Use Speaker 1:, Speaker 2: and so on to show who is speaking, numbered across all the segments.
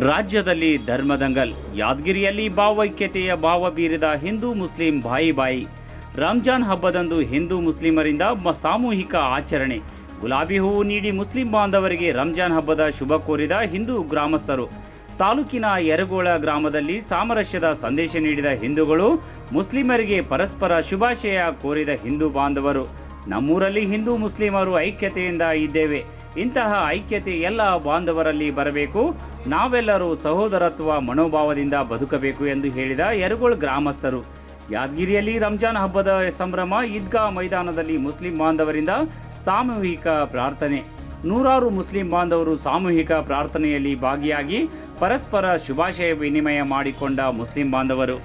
Speaker 1: ರಾಜ್ಯದಲ್ಲಿ ಧರ್ಮದಂಗಲ್. ಯಾದಗಿರಿಯಲ್ಲಿ ಭಾವೈಕ್ಯತೆಯ ಭಾವ ಬೀರಿದ ಹಿಂದೂ ಮುಸ್ಲಿಂ ಬಾಯಿ. ರಂಜಾನ್ ಹಬ್ಬದಂದು ಹಿಂದೂ ಮುಸ್ಲಿಮರಿಂದ ಸಾಮೂಹಿಕ ಆಚರಣೆ. ಗುಲಾಬಿ ಹೂವು ನೀಡಿ ಮುಸ್ಲಿಂ ಬಾಂಧವರಿಗೆ ರಂಜಾನ್ ಹಬ್ಬದ ಶುಭ ಕೋರಿದ ಹಿಂದೂ ಗ್ರಾಮಸ್ಥರು. ತಾಲೂಕಿನ ಯರಗೋಳ ಗ್ರಾಮದಲ್ಲಿ ಸಾಮರಸ್ಯದ ಸಂದೇಶ ನೀಡಿದ ಹಿಂದೂಗಳು, ಮುಸ್ಲಿಮರಿಗೆ ಪರಸ್ಪರ ಶುಭಾಶಯ ಕೋರಿದ ಹಿಂದೂ ಬಾಂಧವರು. ನಮ್ಮೂರಲ್ಲಿ ಹಿಂದೂ ಮುಸ್ಲಿಮರು ಐಕ್ಯತೆಯಿಂದ ಇದ್ದೇವೆ. ಇಂತಹ ಐಕ್ಯತೆ ಎಲ್ಲ ಬಾಂಧವರಲ್ಲಿ ಬರಬೇಕು. ನಾವೆಲ್ಲರೂ ಸಹೋದರತ್ವ ಮನೋಭಾವದಿಂದ ಬದುಕಬೇಕು ಎಂದು ಹೇಳಿದ ಯರಗೋಳ ಗ್ರಾಮಸ್ಥರು. ಯಾದಗಿರಿಯಲ್ಲಿ ರಂಜಾನ್ ಹಬ್ಬದ ಸಂಭ್ರಮ. ಈದ್ಗಾ ಮೈದಾನದಲ್ಲಿ ಮುಸ್ಲಿಂ ಬಾಂಧವರಿಂದ ಸಾಮೂಹಿಕ ಪ್ರಾರ್ಥನೆ. ನೂರಾರು ಮುಸ್ಲಿಂ ಬಾಂಧವರು ಸಾಮೂಹಿಕ ಪ್ರಾರ್ಥನೆಯಲ್ಲಿ ಭಾಗಿಯಾಗಿ ಪರಸ್ಪರ ಶುಭಾಶಯ ವಿನಿಮಯ ಮಾಡಿಕೊಂಡ ಮುಸ್ಲಿಂ ಬಾಂಧವರು.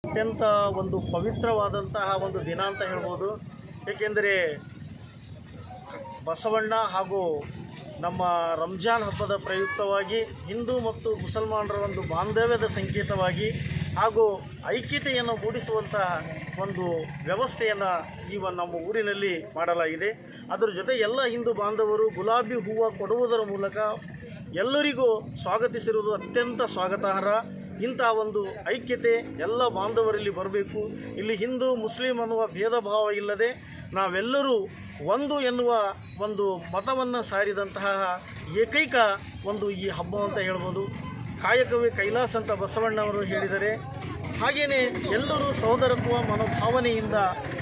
Speaker 2: ಅತ್ಯಂತ ಒಂದು ಪವಿತ್ರವಾದಂತಹ ಒಂದು ದಿನ ಅಂತ ಹೇಳ್ಬೋದು. ಏಕೆಂದರೆ ಬಸವಣ್ಣ ಹಾಗೂ ನಮ್ಮ ರಂಜಾನ್ ಹಬ್ಬದ ಪ್ರಯುಕ್ತವಾಗಿ ಹಿಂದೂ ಮತ್ತು ಮುಸಲ್ಮಾನರ ಒಂದು ಬಾಂಧವ್ಯದ ಸಂಕೇತವಾಗಿ ಹಾಗೂ ಐಕ್ಯತೆಯನ್ನು ಮೂಡಿಸುವಂತಹ ಒಂದು ವ್ಯವಸ್ಥೆಯನ್ನು ನಮ್ಮ ಊರಿನಲ್ಲಿ ಮಾಡಲಾಗಿದೆ. ಅದರ ಜೊತೆ ಎಲ್ಲ ಹಿಂದೂ ಬಾಂಧವರು ಗುಲಾಬಿ ಹೂವು ಕೊಡುವುದರ ಮೂಲಕ ಎಲ್ಲರಿಗೂ ಸ್ವಾಗತಿಸಿರುವುದು ಅತ್ಯಂತ ಸ್ವಾಗತಾರ್ಹ. ಇಂಥ ಒಂದು ಐಕ್ಯತೆ ಎಲ್ಲ ಬಾಂಧವರಲ್ಲಿ ಬರಬೇಕು. ಇಲ್ಲಿ ಹಿಂದೂ ಮುಸ್ಲಿಂ ಅನ್ನುವ ಭೇದ ಭಾವ ಇಲ್ಲದೆ ನಾವೆಲ್ಲರೂ ಒಂದು ಎನ್ನುವ ಒಂದು ಮತವನ್ನು ಸಾರಿದಂತಹ ಏಕೈಕ ಒಂದು ಈ ಹಬ್ಬ ಅಂತ ಹೇಳ್ಬೋದು. ಕಾಯಕವೇ ಕೈಲಾಸ ಅಂತ ಬಸವಣ್ಣವರು ಹೇಳಿದರೆ, ಹಾಗೆಯೇ ಎಲ್ಲರೂ ಸಹೋದರತ್ವ ಮನೋಭಾವನೆಯಿಂದ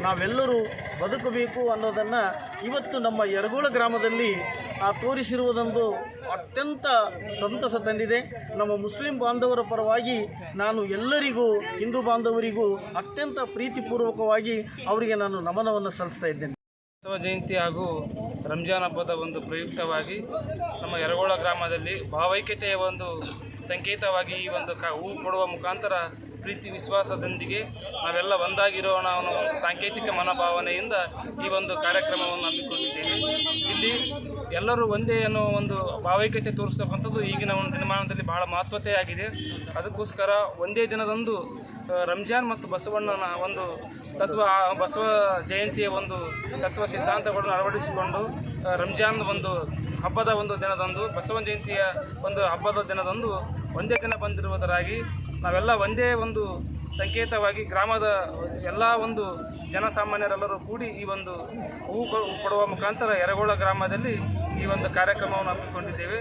Speaker 2: ನಾವೆಲ್ಲರೂ ಬದುಕಬೇಕು ಅನ್ನೋದನ್ನು ಇವತ್ತು ನಮ್ಮ ಯರಗೋಳ ಗ್ರಾಮದಲ್ಲಿ ತೋರಿಸಿರುವುದೊಂದು ಅತ್ಯಂತ ಸಂತಸ ತಂದಿದೆ. ನಮ್ಮ ಮುಸ್ಲಿಂ ಬಾಂಧವರ ಪರವಾಗಿ ನಾನು ಎಲ್ಲರಿಗೂ, ಹಿಂದೂ ಬಾಂಧವರಿಗೂ ಅತ್ಯಂತ ಪ್ರೀತಿಪೂರ್ವಕವಾಗಿ ಅವರಿಗೆ ನಾನು ನಮನವನ್ನು ಸಲ್ಲಿಸ್ತಾ ಇದ್ದೇನೆ.
Speaker 3: ಬಸವ ಜಯಂತಿ ಹಾಗೂ ರಂಜಾನ್ ಹಬ್ಬದ ಒಂದು ಪ್ರಯುಕ್ತವಾಗಿ ನಮ್ಮ ಯರಗೋಳ ಗ್ರಾಮದಲ್ಲಿ ಭಾವೈಕ್ಯತೆಯ ಒಂದು ಸಂಕೇತವಾಗಿ ಈ ಒಂದು ಹೂ ಕೊಡುವ ಮುಖಾಂತರ ಪ್ರೀತಿ ವಿಶ್ವಾಸದೊಂದಿಗೆ ನಾವೆಲ್ಲ ಒಂದಾಗಿರೋಣ ಅನ್ನೋ ಒಂದು ಸಾಂಕೇತಿಕ ಮನೋಭಾವನೆಯಿಂದ ಈ ಒಂದು ಕಾರ್ಯಕ್ರಮವನ್ನು ಹಮ್ಮಿಕೊಂಡಿದ್ದೇವೆ. ಇಲ್ಲಿ ಎಲ್ಲರೂ ಒಂದೇ ಅನ್ನೋ ಒಂದು ಭಾವೈಕ್ಯತೆ ತೋರಿಸ್ತಕ್ಕಂಥದ್ದು ಈಗಿನ ಒಂದು ದಿನಮಾನದಲ್ಲಿ ಬಹಳ ಮಹತ್ವತೆಯಾಗಿದೆ. ಅದಕ್ಕೋಸ್ಕರ ಒಂದೇ ದಿನದಂದು ರಂಜಾನ್ ಮತ್ತು ಬಸವಣ್ಣನ ಒಂದು ಬಸವ ಜಯಂತಿಯ ಒಂದು ತತ್ವ ಸಿದ್ಧಾಂತಗಳನ್ನು ಅಳವಡಿಸಿಕೊಂಡು ರಂಜಾನ್ ಒಂದು ಹಬ್ಬದ ಒಂದು ದಿನದಂದು, ಬಸವ ಜಯಂತಿಯ ಒಂದು ಹಬ್ಬದ ದಿನದಂದು ಒಂದೇ ದಿನ ಬಂದಿರುವುದರಾಗಿ ನಾವೆಲ್ಲ ಒಂದೇ ಒಂದು ಸಂಕೇತವಾಗಿ ಗ್ರಾಮದ ಎಲ್ಲ ಒಂದು ಜನಸಾಮಾನ್ಯರೆಲ್ಲರೂ ಕೂಡಿ ಈ ಒಂದು ಹೂ ಕೊಡುವ ಮುಖಾಂತರ ಯರಗೋಳ ಗ್ರಾಮದಲ್ಲಿ ಈ ಒಂದು ಕಾರ್ಯಕ್ರಮವನ್ನು ಹಮ್ಮಿಕೊಂಡಿದ್ದೇವೆ.